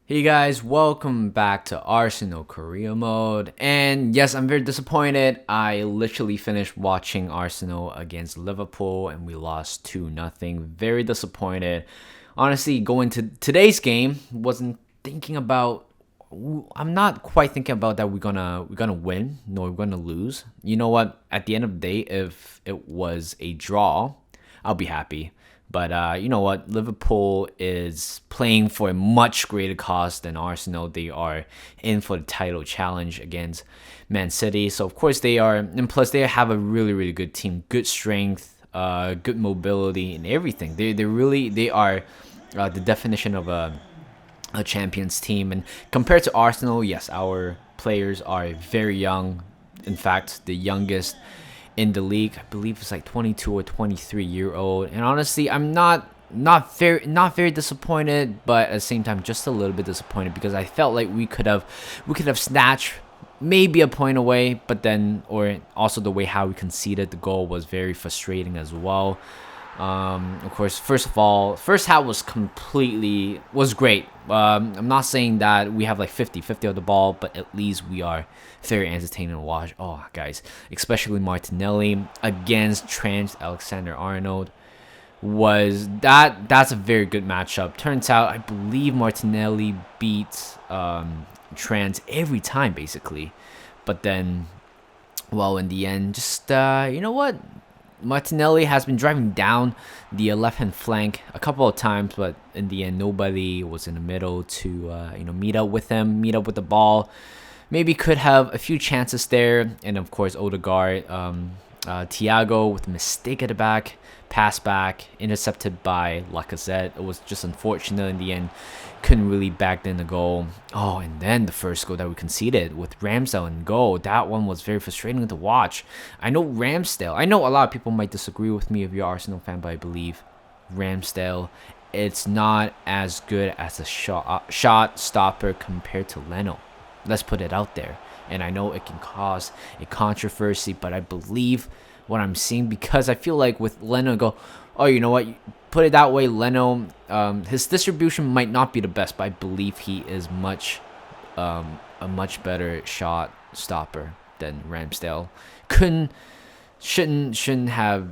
Hey guys, welcome back to Arsenal Korea mode. And yes, I'm very disappointed. I literally finished watching Arsenal against Liverpool and we lost 2-0. Very disappointed. Honestly, going to today's game, wasn't thinking about I'm not quite thinking about that we're gonna win nor we're gonna lose. You know what? At the end of the day, if it was a draw, I'll be happy. But you know what? Liverpool is playing for a much greater cause than Arsenal. They are in for the title challenge against Man City. So of course they are, and plus they have a really really good team, good strength, good mobility, and everything. They are the definition of a champions team. And compared to Arsenal, yes, our players are very young. In fact, the youngest in the league, I believe it's like 22 or 23-year old. And honestly, I'm not very disappointed, but at the same time, just a little bit disappointed because I felt like we could have snatched maybe a point away, but then or also the way how we conceded the goal was very frustrating as well. Of course, first of all, first half was great. I'm not saying that we have like 50-50 of the ball, but at least we are very entertaining to watch. Oh, guys, especially Martinelli against Trent Alexander-Arnold that's a very good matchup. Turns out, I believe Martinelli beats Trent every time basically, but then, well, in the end, just you know what? Martinelli has been driving down the left-hand flank a couple of times, but in the end, nobody was in the middle to meet up with him, meet up with the ball. Maybe could have a few chances there, and of course, Odegaard, Thiago with a mistake at the back, pass back, intercepted by Lacazette. It was just unfortunate in the end. Couldn't really back in the goal. Oh, and then the first goal that we conceded with Ramsdale in goal. That one was very frustrating to watch. I know I know a lot of people might disagree with me if you're an Arsenal fan, but I believe Ramsdale, it's not as good as a shot stopper compared to Leno. Let's put it out there. And I know it can cause a controversy, but I believe what I'm seeing because I feel like with Leno go, oh, you know what? Put it that way, Leno, his distribution might not be the best, but I believe he is a much better shot stopper than Ramsdale. Shouldn't have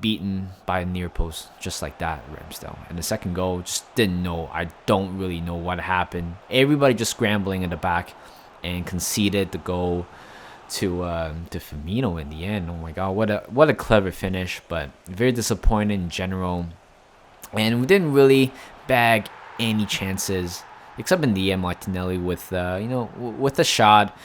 beaten by a near post just like that, Ramsdale. And the second goal, just didn't know. I don't really know what happened. Everybody just scrambling in the back and conceded the goal to Firmino in the end. Oh my god, what a clever finish, but very disappointed in general. And we didn't really bag any chances except in the end Martinelli with with a shot.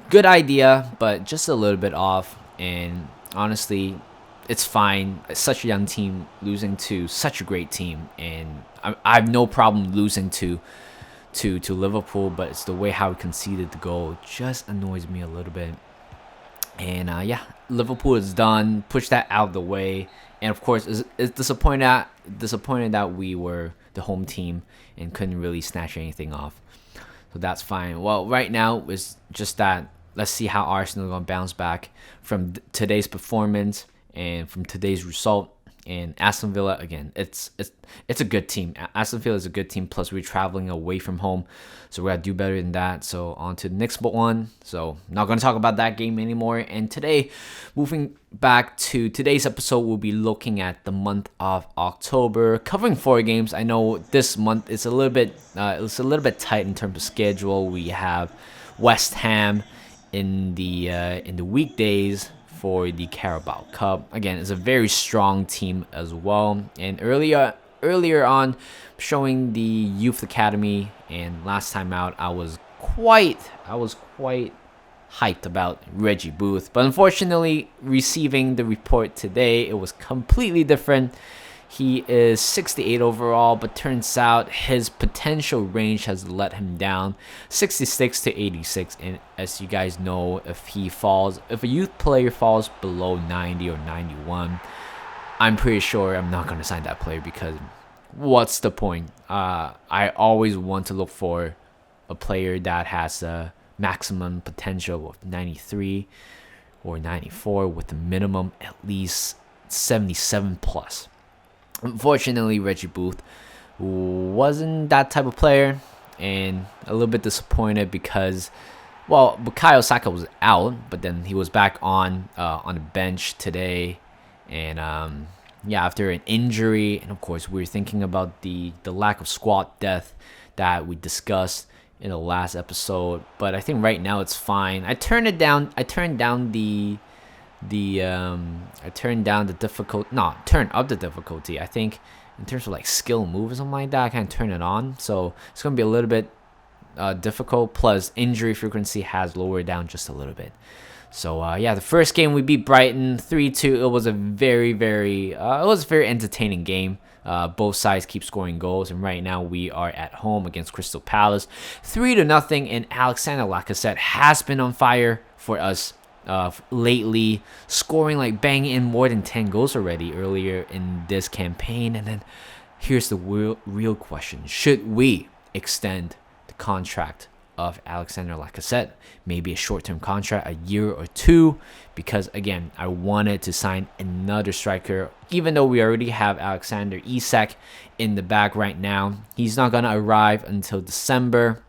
Good idea, but just a little bit off. And honestly, it's fine. Such a young team losing to such a great team, and I have no problem losing to Liverpool, but it's the way how he conceded the goal just annoys me a little bit. And yeah, Liverpool is done. Push that out of the way. And of course, it's disappointed that we were the home team and couldn't really snatch anything off. So that's fine. Well, right now it's just that. Let's see how Arsenal are gonna bounce back from today's performance and from today's result. And Aston Villa again, it's a good team. Aston Villa is a good team. Plus we're traveling away from home, so we gotta do better than that. So on to the next one. So not gonna talk about that game anymore. And today, moving back to today's episode, we'll be looking at the month of October, covering 4 games. I know this month is a little bit tight in terms of schedule. We have West Ham in the weekdays for the Carabao Cup. Again, it's a very strong team as well. And earlier on, showing the youth academy, and last time out, I was quite hyped about Reggie Booth. But unfortunately, receiving the report today, it was completely different. He is 68 overall, but turns out his potential range has let him down, 66 to 86. And as you guys know, if a youth player falls below 90 or 91, I'm pretty sure I'm not going to sign that player because what's the point? I always want to look for a player that has a maximum potential of 93 or 94 with a minimum at least 77 plus. Unfortunately, Reggie Booth wasn't that type of player. and a little bit disappointed because, well, Bukayo Saka was out, but then he was back on the bench today, and yeah, after an injury, and of course we're thinking about the lack of squad depth that we discussed in the last episode. But I think right now it's fine. I turned down the difficult, no, turn up the difficulty. I think in terms of like skill move or something like that, I kind of turn it on, so it's gonna be a little bit difficult. Plus injury frequency has lowered down just a little bit. So yeah, the first game we beat Brighton 3-2. It was a very entertaining game. Both sides keep scoring goals, and right now we are at home against Crystal Palace, 3-0. And Alexander Lacazette has been on fire for us lately, scoring like banging in more than 10 goals already earlier in this campaign. And then here's the real question: should we extend the contract of Alexander Lacazette? Maybe a short-term contract, a year or two, because again, I wanted to sign another striker. Even though we already have Alexander Isak in the back right now, he's not gonna arrive until December.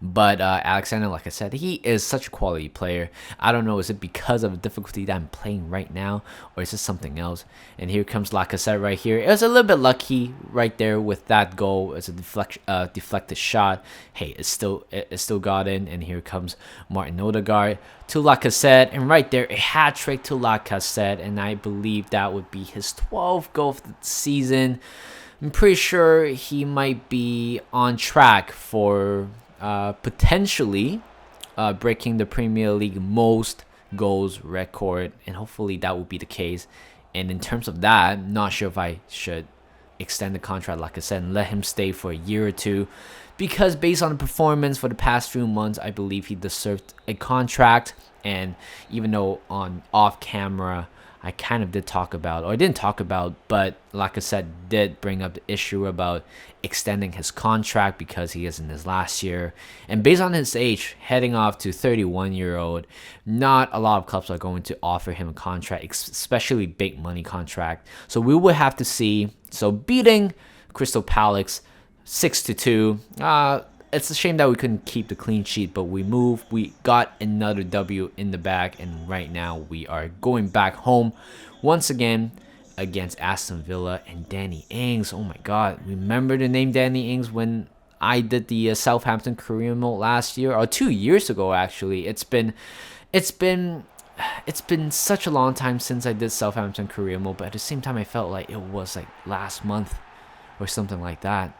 But Alexander, like I said, he is such a quality player. I don't know, is it because of the difficulty that I'm playing right now, or is it something else? And here comes Lacazette right here. It was a little bit lucky right there with that goal. It's a deflected shot. Hey, it still got in. And here comes Martin Odegaard to Lacazette, and right there a hat trick to Lacazette, and I believe that would be his 12th goal of the season. I'm pretty sure he might be on track for potentially breaking the Premier League most goals record, and hopefully that will be the case. And in terms of that, I'm not sure if I should extend the contract, like I said, and let him stay for a year or two, because based on the performance for the past few months, I believe he deserved a contract. And even though on off camera I kind of did talk about, or I didn't talk about, but like I said, did bring up the issue about extending his contract because he is in his last year. And based on his age, heading off to 31-year-old, not a lot of clubs are going to offer him a contract, especially big money contract. So we will have to see. So beating Crystal Palace 6-2. It's a shame that we couldn't keep the clean sheet, but we got another W in the bag, and right now we are going back home once again against Aston Villa and Danny Ings. Oh my god, remember the name Danny Ings when I did the Southampton career mode last year, or 2 years ago actually. It's been such a long time since I did Southampton career mode, but at the same time I felt like it was like last month or something like that.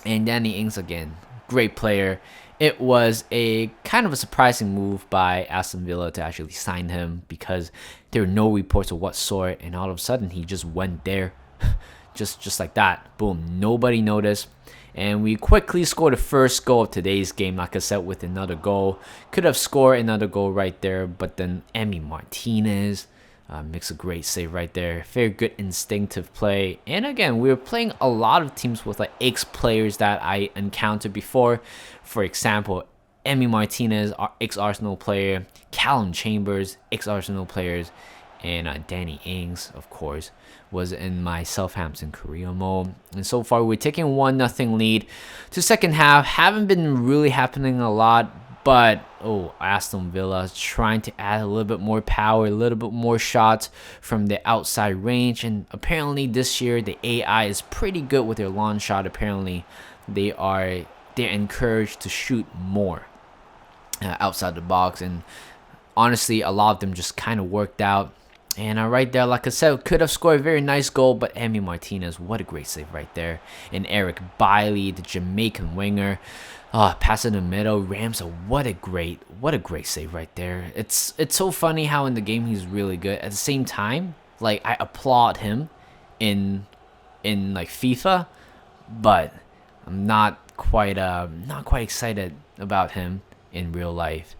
And Danny Ings again, great player. It was a kind of a surprising move by Aston Villa to actually sign him, because there were no reports of what sort, and all of a sudden he just went there just like that. Boom, nobody noticed. And we quickly scored the first goal of today's game, like I said, with another goal. Could have scored another goal right there, but then Emi Martinez makes a great save right there. Very good instinctive play. And again, we were playing a lot of teams with like ex-players that I encountered before. For example, Emi Martinez, ex-Arsenal player. Callum Chambers, ex-Arsenal players. And Danny Ings, of course, was in my Southampton career mode. And so far, we're taking 1-0 lead. To second half, haven't been really happening a lot. But, Aston Villa trying to add a little bit more power, a little bit more shots from the outside range. And apparently this year, the AI is pretty good with their long shot. Apparently, they're encouraged to shoot more outside the box. And honestly, a lot of them just kind of worked out. And right there, like I said, could have scored a very nice goal, but Emi Martinez, what a great save right there. And Eric Bailly, the Jamaican winger, pass in the middle. Ramsey, what a great save right there. It's so funny how in the game he's really good. At the same time, like I applaud him in like FIFA, but I'm not quite excited about him in real life.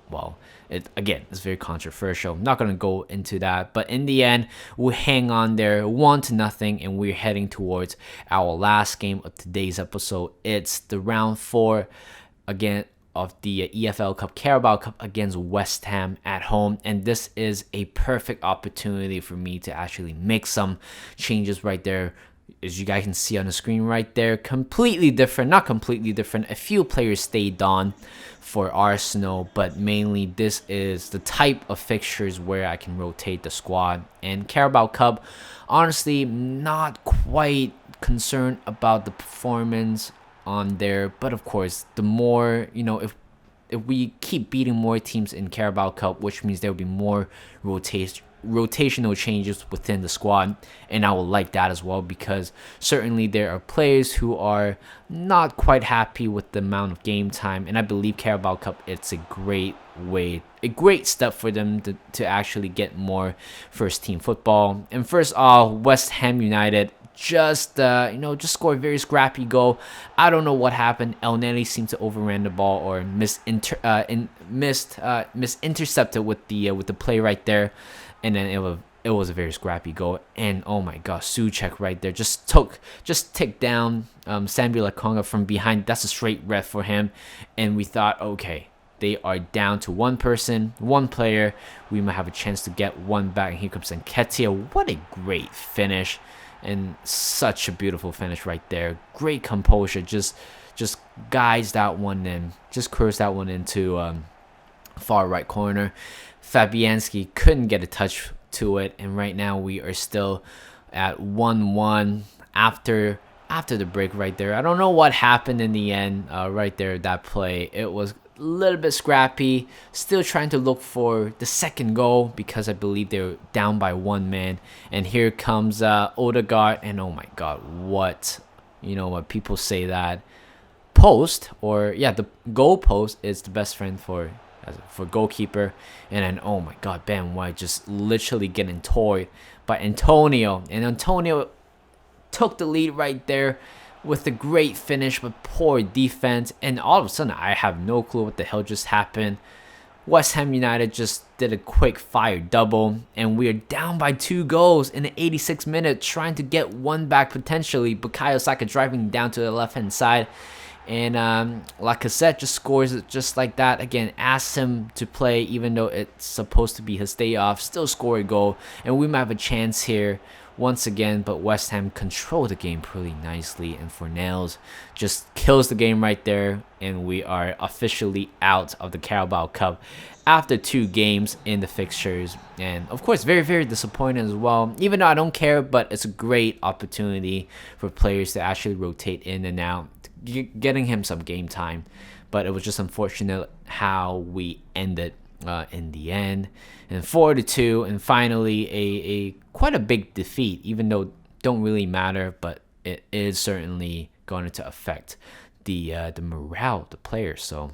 Well, it's very controversial. I'm not going to go into that. But in the end, we hang on there 1-0, and we're heading towards our last game of today's episode. It's the round 4 again of the EFL Cup, Carabao Cup, against West Ham at home. And this is a perfect opportunity for me to actually make some changes right there. As you guys can see on the screen right there, completely different, not completely different. A few players stayed on for Arsenal, but mainly this is the type of fixtures where I can rotate the squad. And Carabao Cup, honestly, not quite concerned about the performance on there, but of course, the more, if we keep beating more teams in Carabao Cup, which means there will be more rotational changes within the squad, and I will like that as well, because certainly there are players who are not quite happy with the amount of game time, and I believe Carabao Cup, it's a great step for them to actually get more first team football. And first off, West Ham United just scored a very scrappy goal. I don't know what happened. El Neni seemed to overran the ball or misintercepted with the play right there, and then it was a very scrappy goal. And oh my gosh, Souček right there just ticked down Samuel Laconga from behind. That's a straight red for him, and we thought, okay, they are down to one player. We might have a chance to get one back. And here comes Nketiah. What a great finish. And such a beautiful finish right there. Great composure. Just guides that one in. Just curves that one into far right corner. Fabianski couldn't get a touch to it. And right now we are still at 1-1 after the break right there. I don't know what happened in the end right there, that play. It was a little bit scrappy. Still trying to look for the second goal because I believe they're down by one man. And here comes Odegaard, and oh my god, what people say that post, or the goal post is the best friend for goalkeeper. And then oh my god, Ben White just literally getting toyed by Antonio, and Antonio took the lead right there with a great finish, but poor defense. And all of a sudden, I have no clue what the hell just happened. West Ham United just did a quick fire double, and we are down by 2 goals in the 86th minute, trying to get one back potentially. Bukayo Saka driving down to the left-hand side, and Lacazette just scores it just like that. Again, asks him to play, even though it's supposed to be his day off. Still score a goal, and we might have a chance here once again, but West Ham control the game pretty nicely, and Fornells just kills the game right there, and we are officially out of the Carabao Cup after 2 games in the fixtures. And of course, very, very disappointing as well, even though I don't care, but it's a great opportunity for players to actually rotate in and out, getting him some game time. But it was just unfortunate how we ended in the end, and 4-2, and finally a quite a big defeat, even though don't really matter, but it is certainly going to affect the morale of the players. So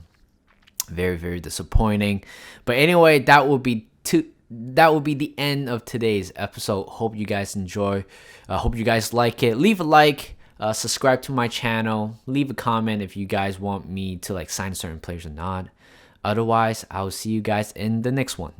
very, very disappointing. But anyway, that will be the end of today's episode. Hope you guys enjoy. Hope you guys like it. Leave a like. Subscribe to my channel. Leave a comment if you guys want me to sign certain players or not. Otherwise, I'll see you guys in the next one.